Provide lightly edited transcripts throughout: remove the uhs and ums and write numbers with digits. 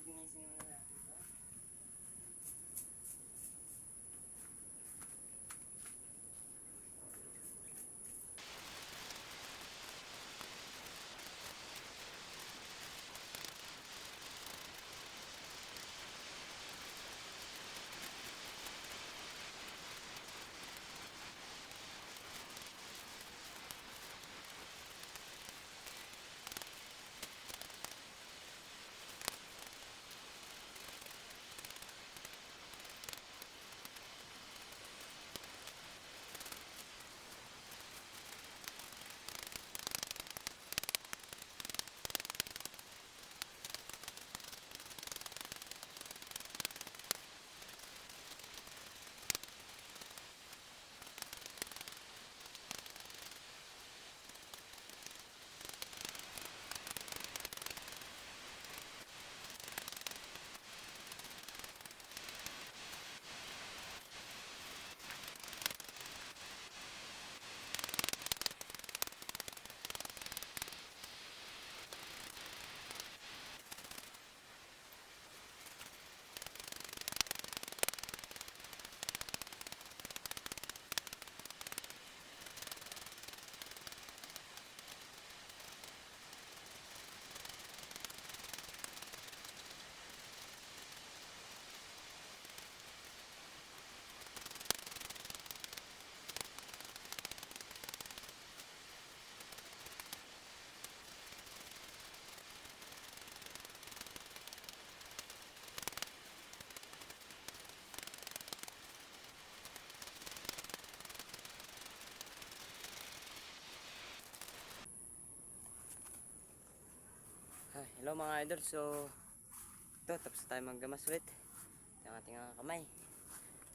linisin muna natin ito. Hello mga idol, so ito tapos tayo maggamas ulit yung ating kamay.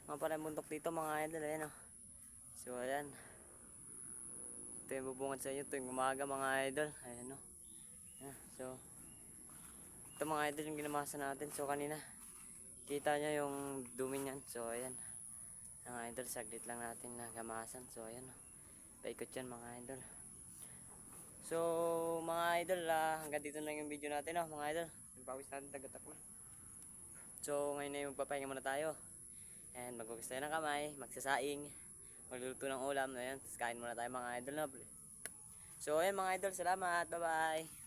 Mga pala bundok dito mga idol, ayan o. So ayan, ito yung bubungad sa inyo tuwing umaga mga idol, ayan o. So ito mga idol yung ginamasa natin. So kanina kita nyo yung dumi nyan, so ayan mga idol, saglit lang natin nagamasan. So ayan o, paikot yan mga idol. So mga idol, hanggang dito na yung video natin mga idol. Nagpawis natin tagatak na. So ngayon na magpapahinga muna tayo. And maghugas tayo ng kamay, magsasaing, magluluto ng ulam. Ayan, tapos kain muna tayo mga idol. So ayan mga idol, salamat, bye bye.